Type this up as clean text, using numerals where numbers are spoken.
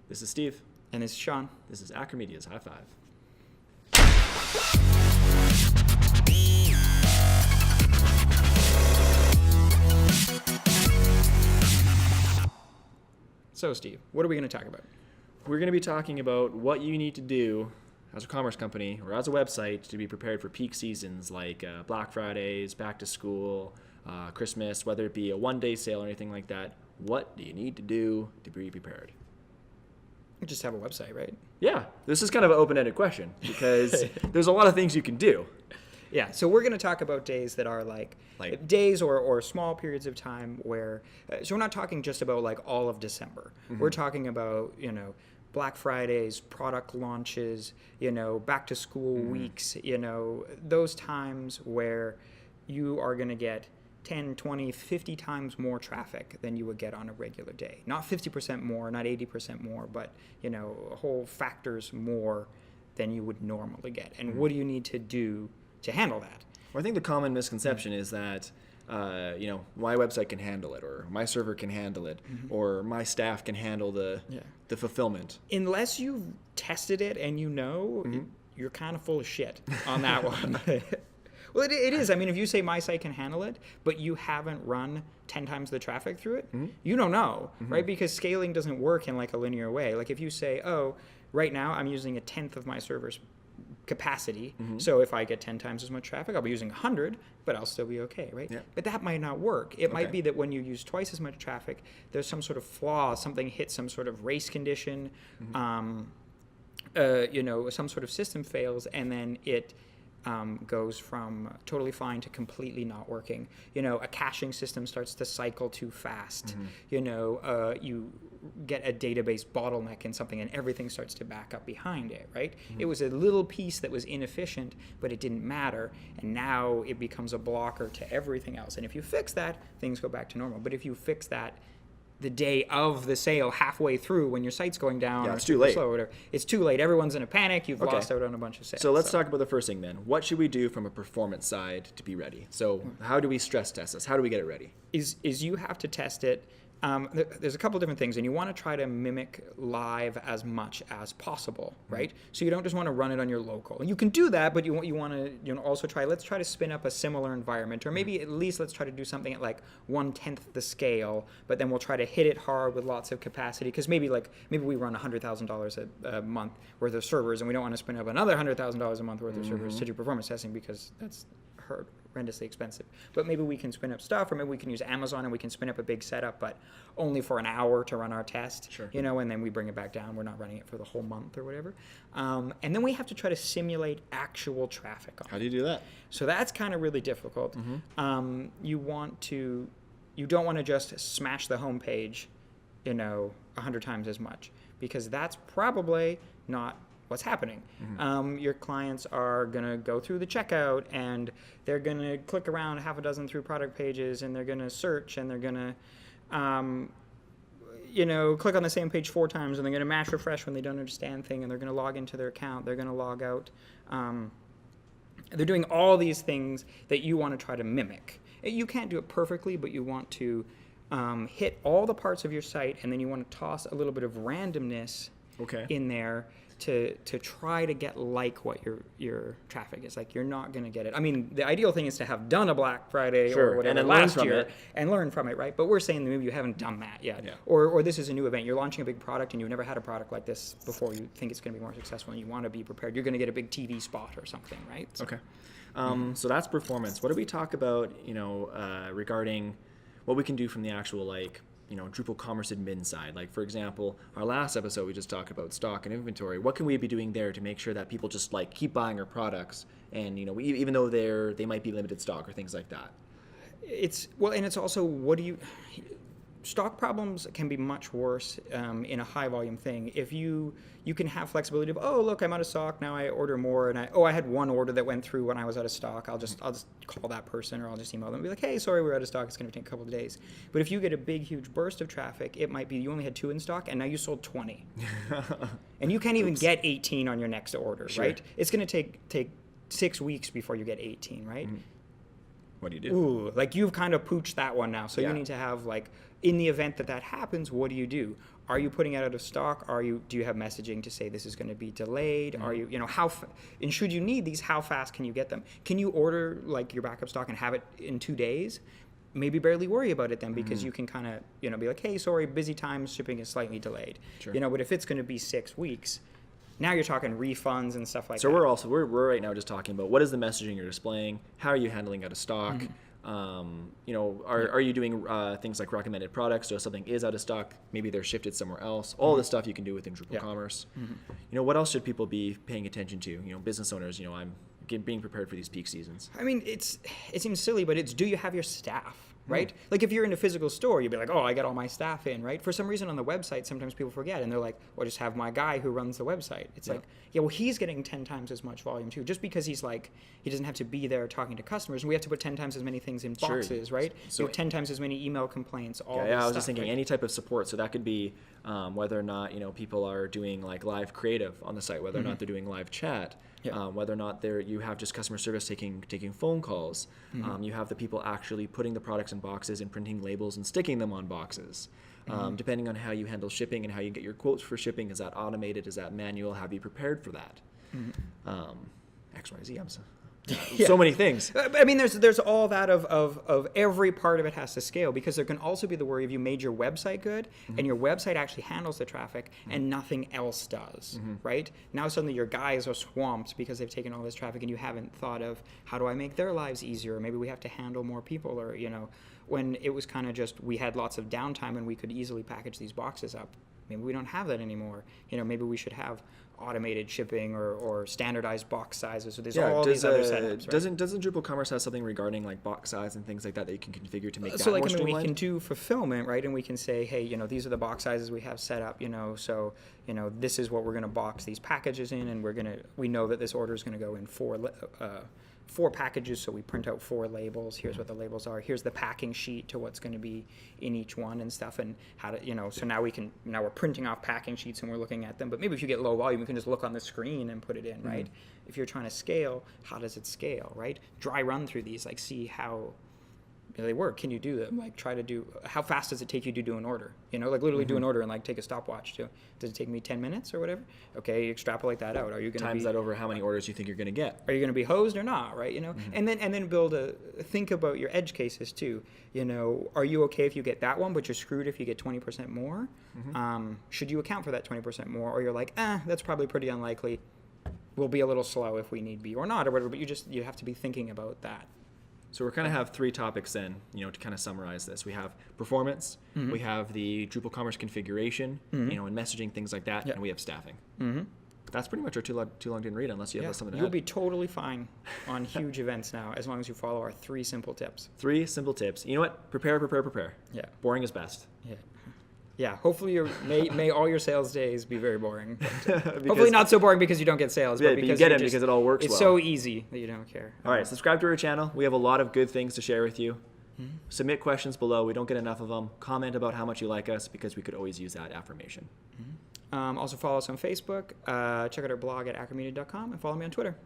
This is Steve. And this is Shawn. This is Acromedia's High Five. So, Steve, what are we going to talk about? We're going to be talking about what you need to do as a commerce company or as a website to be prepared for peak seasons like Black Fridays, back to school, Christmas, whether it be a one-day sale or anything like that. What do you need to do to be prepared? Just have a website, right? Yeah, this is kind of an open-ended question because there's a lot of things you can do. Yeah, so we're going to talk about days that are like days or small periods of time where, so we're not talking just about like all of December. Mm-hmm. We're talking about, Black Fridays, product launches, back to school weeks, those times where you are going to get 10, 20, 50 times more traffic than you would get on a regular day. Not 50% more, not 80% more, but, whole factors more than you would normally get. And what do you need to do to handle that? Well, I think the common misconception is that, my website can handle it, or my server can handle it, or my staff can handle the fulfillment. Unless you've tested it and you're kind of full of shit on that one. Well, it is. I mean, if you say my site can handle it, but you haven't run 10 times the traffic through it, you don't know, right? Because scaling doesn't work in like a linear way. Like if you say, oh, right now I'm using 1/10 of my server's capacity, so if I get 10 times as much traffic, I'll be using 100, but I'll still be okay, right? Yeah. But that might not work. It might be that when you use twice as much traffic, there's some sort of flaw, something hits some sort of race condition, some sort of system fails, and then it goes from totally fine to completely not working. A caching system starts to cycle too fast. You get a database bottleneck in something and everything starts to back up behind it, right? It was a little piece that was inefficient, but it didn't matter. And now it becomes a blocker to everything else. And if you fix that, things go back to normal. But if you fix that the day of the sale, halfway through, when your site's going down, it's too late. Slow, or whatever, it's too late. Everyone's in a panic. You've lost out on a bunch of sales. So let's talk about the first thing then. What should we do from a performance side to be ready? So how do we stress test this? How do we get it ready? Is you have to test it. There's a couple different things, and you want to try to mimic live as much as possible, right? So you don't just want to run it on your local. You can do that, but you want to also let's try to spin up a similar environment, or maybe at least let's try to do something at like 1/10 the scale, but then we'll try to hit it hard with lots of capacity, because maybe we run $100,000 a month worth of servers, and we don't want to spin up another $100,000 a month worth of servers to do performance testing, because that's horrendously expensive. But maybe we can spin up stuff, or maybe we can use Amazon and we can spin up a big setup, but only for an hour to run our test. Sure. And then we bring it back down. We're not running it for the whole month or whatever. And then we have to try to simulate actual traffic on it. How do you do that? So that's kind of really difficult. You don't want to just smash the homepage, 100 times as much, because that's probably not what's happening. Your clients are going to go through the checkout, and they're going to click around half a dozen through product pages, and they're going to search, and they're going to click on the same page 4 times, and they're going to mash refresh when they don't understand thing, and they're going to log into their account, they're going to log out. They're doing all these things that you want to try to mimic. You can't do it perfectly, but you want to hit all the parts of your site, and then you want to toss a little bit of randomness in there to try to get like what your traffic is. Like, you're not going to get it. I mean, the ideal thing is to have done a Black Friday or whatever last year and learn from it, right? But we're saying that maybe you haven't done that yet. Yeah. Or this is a new event. You're launching a big product and you've never had a product like this before. You think it's going to be more successful and you want to be prepared. You're going to get a big TV spot or something, right? So, so that's performance. What do we talk about, regarding what we can do from the actual, Drupal Commerce admin side? Like, for example, our last episode, we just talked about stock and inventory. What can we be doing there to make sure that people just keep buying our products, and even though they might be limited stock or things like that? It's also, stock problems can be much worse in a high volume thing. If you can have flexibility of, oh, look, I'm out of stock, now I order more, and I had one order that went through when I was out of stock, I'll just call that person, or I'll just email them and be like, hey, sorry, we're out of stock, it's going to take a couple of days. But if you get a big, huge burst of traffic, it might be you only had 2 in stock, and now you sold 20. And you can't even get 18 on your next order, right? It's going to take 6 weeks before you get 18, right? What do you do? Ooh, you've kind of pooched that one now. So you need to have in the event that that happens, what do? Are you putting it out of stock? Do you have messaging to say this is going to be delayed? Are you, and should you need these, how fast can you get them? Can you order like your backup stock and have it in 2 days? Maybe barely worry about it then, because you can kind of, be like, hey, sorry, busy times, shipping is slightly delayed. Sure. But if it's going to be 6 weeks, now you're talking refunds and stuff like that. So we're right now just talking about what is the messaging you're displaying, how are you handling out of stock, are you doing things like recommended products? So if something is out of stock, maybe they're shifted somewhere else. All this stuff you can do within Drupal Commerce. What else should people be paying attention to? Business owners, I'm being prepared for these peak seasons. I mean, it seems silly, but do you have your staff? Right? Like if you're in a physical store, you'd be like, oh, I got all my staff in, right? For some reason on the website, sometimes people forget and they're like, well, just have my guy who runs the website. It's like, yeah, well, he's getting 10 times as much volume too, just because he's like, he doesn't have to be there talking to customers. And we have to put 10 times as many things in boxes, right? So you have 10 times as many email complaints, all this I was stuff, just thinking right? any type of support. So that could be whether or not, people are doing like live creative on the site, whether or not they're doing live chat. Whether or not you have just customer service taking phone calls. You have the people actually putting the products in boxes and printing labels and sticking them on boxes. Depending on how you handle shipping and how you get your quotes for shipping, is that automated? Is that manual? Have you prepared for that? XYZ. So many things. I mean, there's all that of every part of it has to scale, because there can also be the worry if you made your website good and your website actually handles the traffic and nothing else does, right? Now suddenly your guys are swamped because they've taken all this traffic and you haven't thought of how do I make their lives easier? Or maybe we have to handle more people, or, when it was kind of just we had lots of downtime and we could easily package these boxes up. Maybe we don't have that anymore. Maybe we should have automated shipping or standardized box sizes. So there's all these other setups. Right? Doesn't Drupal Commerce have something regarding like box size and things like that you can configure to make that so like more streamlined? we can do fulfillment, right? And we can say, hey, these are the box sizes we have set up. So this is what we're going to box these packages in, and we know that this order is going to go in 4 packages, so we print out 4 labels. Here's what the labels are. Here's the packing sheet to what's going to be in each one and stuff, and how to, so now we're printing off packing sheets and we're looking at them. But maybe if you get low volume, you can just look on the screen and put it in, right? If you're trying to scale, how does it scale, right? Dry run through these, like see how they work. Can you do them? Like try to do, how fast does it take you to do an order? Like literally do an order and like take a stopwatch too. Does it take me 10 minutes or whatever? Okay, extrapolate that out. Are you going to times that over how many orders you think you're going to get? Are you going to be hosed or not, right? And then think about your edge cases too. Are you okay if you get that one, but you're screwed if you get 20% more? Should you account for that 20% more? Or you're like, that's probably pretty unlikely. We'll be a little slow if we need be or not or whatever, but you have to be thinking about that. So we're going to have 3 topics then, to kind of summarize this. We have performance, we have the Drupal Commerce configuration, and messaging, things like that, and we have staffing. That's pretty much our too long didn't read, unless you have something to add. You'll be totally fine on huge events now, as long as you follow our 3 simple tips. 3 simple tips. You know what? Prepare. Yeah. Boring is best. Yeah. Yeah, hopefully may all your sales days be very boring. Hopefully not so boring because you don't get sales. Yeah, but because you get them because it all works well. It's so easy that you don't care. All right, subscribe to our channel. We have a lot of good things to share with you. Submit questions below. We don't get enough of them. Comment about how much you like us, because we could always use that affirmation. Also follow us on Facebook. Check out our blog at acromedia.com and follow me on Twitter.